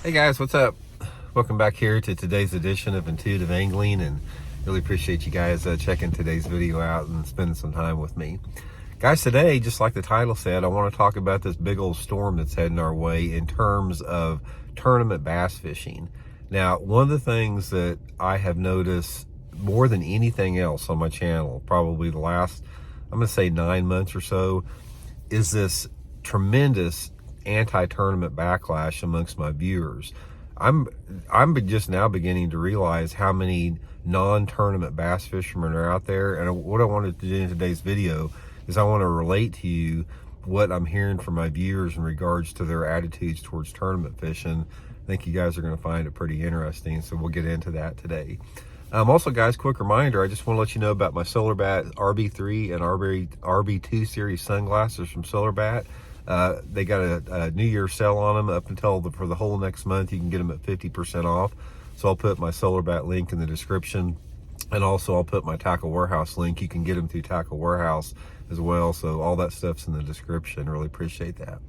Hey guys, what's up? Welcome back here to today's edition of Intuitive Angling, and really appreciate you guys checking today's video out and spending some time with me. Guys, today, just like the title said, I want to talk about this big old storm that's heading our way in terms of tournament bass fishing. Now, one of the things that I have noticed more than anything else on my channel, probably the last, I'm going to say 9 months or so, is this tremendous anti-tournament backlash amongst my viewers. I'm just now beginning to realize how many non-tournament bass fishermen are out there, and what I wanted to do in today's video is I want to relate to you what I'm hearing from my viewers in regards to their attitudes towards tournament fishing. I think you guys are going to find it pretty interesting, so we'll get into that today. Also, guys, quick reminder, I just want to let you know about my SolarBat RB3 and RB2 series sunglasses from SolarBat. They got a New Year sale on them up until for the whole next month. You can get them at 50% off. So I'll put my SolarBat link in the description, and also I'll put my Tackle Warehouse link. You can get them through Tackle Warehouse as well. So all that stuff's in the description. Really appreciate that.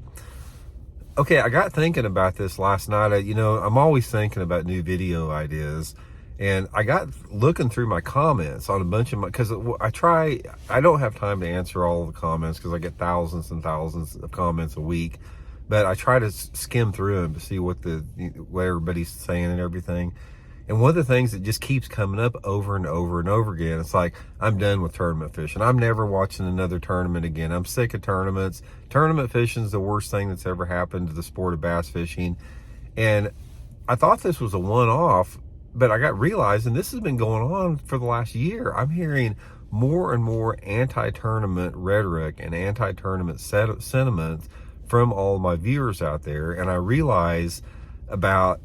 Okay, I got thinking about this last night. I'm always thinking about new video ideas. And I got looking through my comments on a bunch of because I don't have time to answer all of the comments because I get thousands and thousands of comments a week, but I try to skim through them to see what everybody's saying and everything. And one of the things that just keeps coming up over and over and over again, it's like, I'm done with tournament fishing. I'm never watching another tournament again. I'm sick of tournaments. Tournament fishing is the worst thing that's ever happened to the sport of bass fishing. And I thought this was a one-off, but I got realizing this has been going on for the last year. I'm hearing more and more anti-tournament rhetoric and anti-tournament sentiments from all of my viewers out there. And I realize about,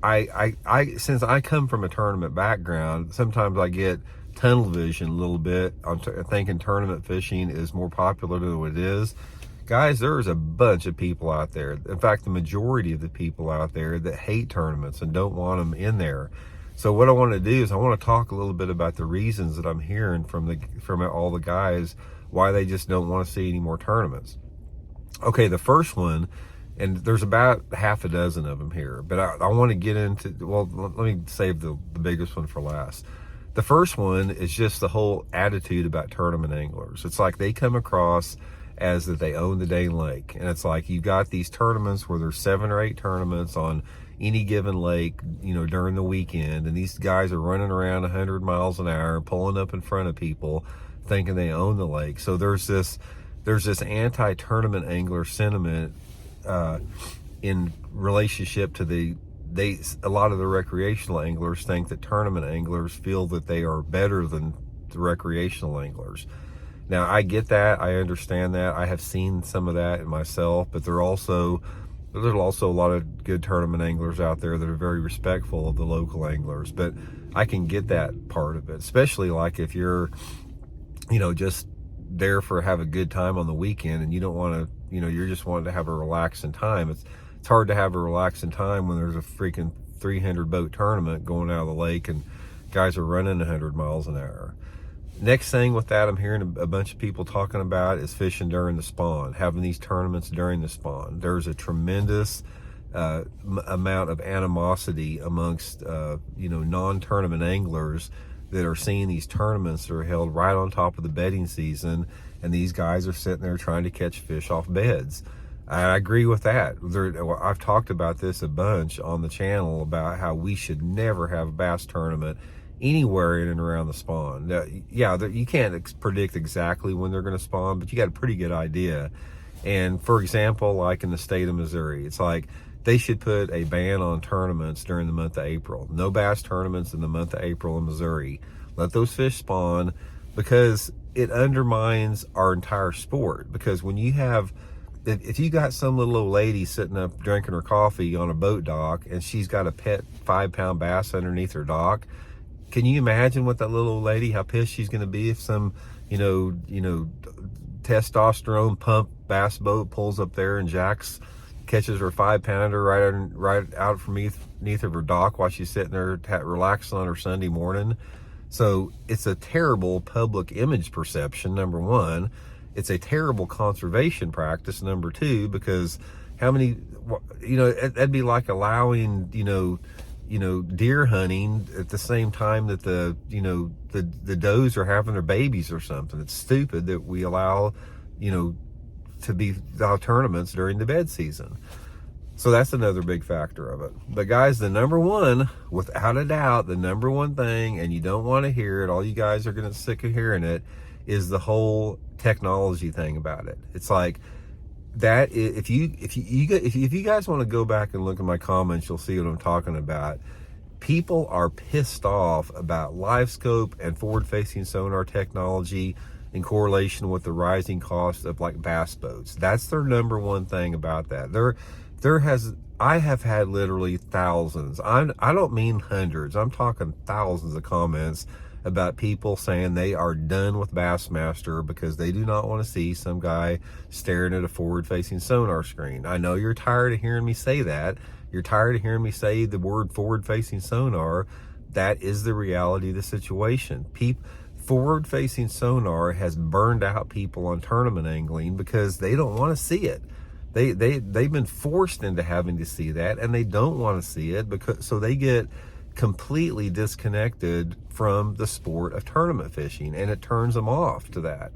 since I come from a tournament background, sometimes I get tunnel vision a little bit. I'm thinking tournament fishing is more popular than what it is. Guys, there's a bunch of people out there. In fact, the majority of the people out there that hate tournaments and don't want them in there. So what I want to do is I want to talk a little bit about the reasons that I'm hearing from all the guys why they just don't want to see any more tournaments. Okay, the first one, and there's about half a dozen of them here, but I want to get into, well, let me save the biggest one for last. The first one is just the whole attitude about tournament anglers. It's like they come across as that they own the dang lake. And it's like you've got these tournaments where there's 7 or 8 tournaments on any given lake, during the weekend. And these guys are running around 100 miles an hour, pulling up in front of people, thinking they own the lake. So there's this anti-tournament angler sentiment in relationship to a lot of the recreational anglers think that tournament anglers feel that they are better than the recreational anglers. Now, I get that. I understand that. I have seen some of that in myself, but there's also a lot of good tournament anglers out there that are very respectful of the local anglers. But I can get that part of it, especially like if you're, just there for have a good time on the weekend and you don't want to, you're just wanting to have a relaxing time. It's hard to have a relaxing time when there's a freaking 300 boat tournament going out of the lake and guys are running 100 miles an hour. Next thing with that, I'm hearing a bunch of people talking about is fishing during the spawn, having these tournaments during the spawn. There's a tremendous amount of animosity amongst, non-tournament anglers that are seeing these tournaments that are held right on top of the bedding season, and these guys are sitting there trying to catch fish off beds. I agree with that. I've talked about this a bunch on the channel about how we should never have a bass tournament anywhere in and around the spawn. Now, you can't predict exactly when they're going to spawn, but you got a pretty good idea. And for example, like in the state of Missouri, it's like they should put a ban on tournaments during the month of April. No bass tournaments in the month of April in Missouri. Let those fish spawn, because it undermines our entire sport. Because when you have, if you got some little old lady sitting up drinking her coffee on a boat dock and she's got a pet 5-pound bass underneath her dock, can you imagine what that little old lady, how pissed she's going to be if some, testosterone pump bass boat pulls up there and catches her 5-pounder right out from underneath of her dock while she's sitting there relaxing on her Sunday morning. So it's a terrible public image perception, number one. It's a terrible conservation practice, number two, because How many, that'd be like allowing, deer hunting at the same time that the does are having their babies or something. It's stupid that we allow tournaments during the bed season. So that's another big factor of it. But guys, the number one, without a doubt, the number one thing, and you don't want to hear it, all you guys are going to sick of hearing it, is the whole technology thing about it. It's like that. If you guys want to go back and look at my comments, you'll see what I'm talking about. People are pissed off about live scope and forward-facing sonar technology in correlation with the rising cost of like bass boats. That's their number one thing about that. I have had literally thousands. I don't mean hundreds. I'm talking thousands of comments about people saying they are done with Bassmaster because they do not want to see some guy staring at a forward-facing sonar screen. I know you're tired of hearing me say that. You're tired of hearing me say the word forward-facing sonar. That is the reality of the situation. Forward-facing sonar has burned out people on tournament angling because they don't want to see it. They've been forced into having to see that, and they don't want to see it so they get completely disconnected from the sport of tournament fishing, and it turns them off to that.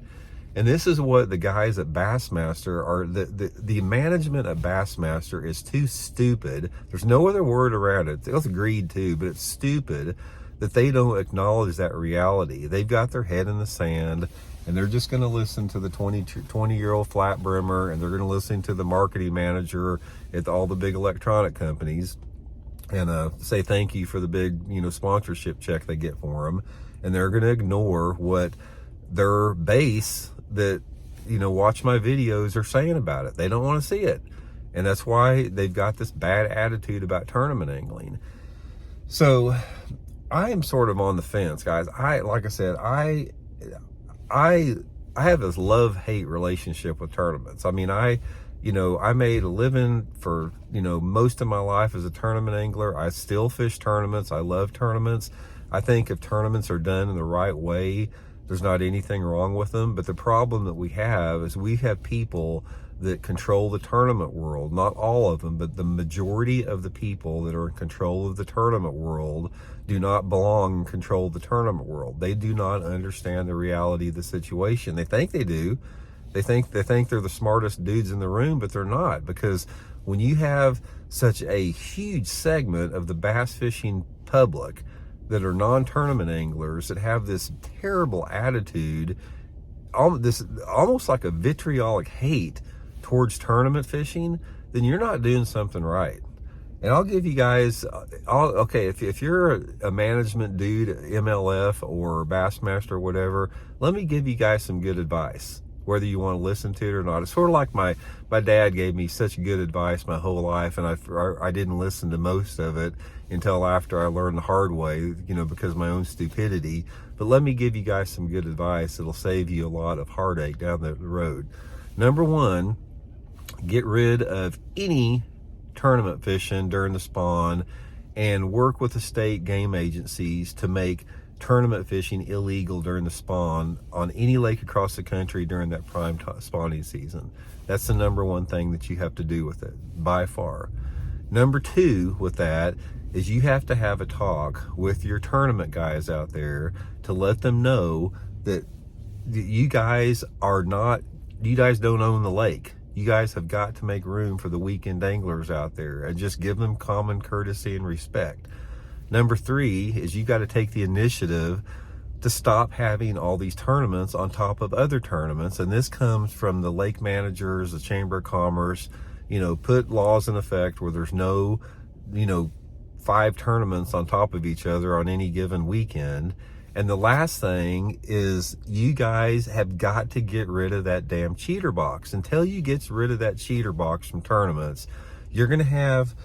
And this is what the guys at Bassmaster are. The management at Bassmaster is too stupid. There's no other word around it. It's greed too, but it's stupid that they don't acknowledge that reality. They've got their head in the sand, and they're just going to listen to the 20-year-old flat brimmer, and they're going to listen to the marketing manager at all the big electronic companies, and say thank you for the big sponsorship check they get for them, and they're going to ignore what their base that watch my videos are saying about it. They don't want to see it, and that's why they've got this bad attitude about tournament angling. So I am sort of on the fence, guys. Like I said, I have this love-hate relationship with tournaments. I mean, I made a living for, most of my life as a tournament angler. I still fish tournaments. I love tournaments. I think if tournaments are done in the right way, there's not anything wrong with them. But the problem that we have is we have people that control the tournament world. Not all of them, but the majority of the people that are in control of the tournament world do not belong in control of the tournament world. They do not understand the reality of the situation. They think they do. They think they're the smartest dudes in the room, but they're not, because when you have such a huge segment of the bass fishing public that are non-tournament anglers that have this terrible attitude, almost like a vitriolic hate towards tournament fishing, then you're not doing something right. And I'll give you guys, if you're a management dude, MLF or Bassmaster or whatever, let me give you guys some good advice, whether you want to listen to it or not. It's sort of like my dad gave me such good advice my whole life, and I didn't listen to most of it until after I learned the hard way, because of my own stupidity. But let me give you guys some good advice that'll save you a lot of heartache down the road. Number one, get rid of any tournament fishing during the spawn and work with the state game agencies to make tournament fishing illegal during the spawn on any lake across the country during that prime spawning season. That's the number one thing that you have to do with it, by far. Number two with that is you have to have a talk with your tournament guys out there to let them know that you guys don't own the lake. You guys have got to make room for the weekend anglers out there and just give them common courtesy and respect. Number three is you got to take the initiative to stop having all these tournaments on top of other tournaments. And this comes from the lake managers, the Chamber of Commerce, put laws in effect where there's no, 5 tournaments on top of each other on any given weekend. And the last thing is you guys have got to get rid of that damn cheater box. Until you get rid of that cheater box from tournaments, you're going to have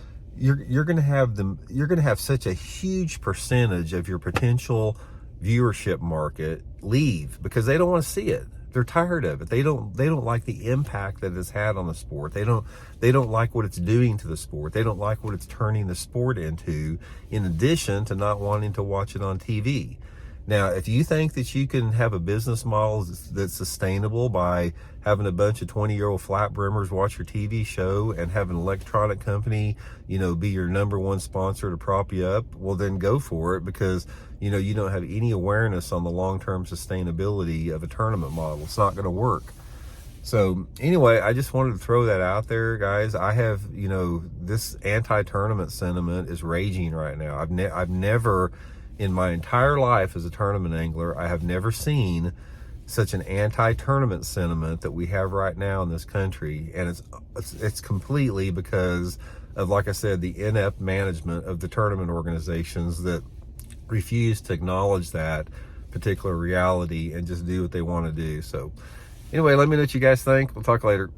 such a huge percentage of your potential viewership market leave because they don't want to see it. They're tired of it. They don't like the impact that it's had on the sport. They don't like what it's doing to the sport. They don't like what it's turning the sport into, in addition to not wanting to watch it on TV. Now, if you think that you can have a business model that's sustainable by having a bunch of 20-year-old flat brimmers watch your TV show and have an electronic company, be your number one sponsor to prop you up, well, then go for it, because, you don't have any awareness on the long-term sustainability of a tournament model. It's not going to work. So anyway, I just wanted to throw that out there, guys. I have, this anti-tournament sentiment is raging right now. I've never, in my entire life as a tournament angler, I have never seen such an anti-tournament sentiment that we have right now in this country. And it's completely because of, like I said, the inept management of the tournament organizations that refuse to acknowledge that particular reality and just do what they want to do. So anyway, let me know what you guys think. We'll talk later.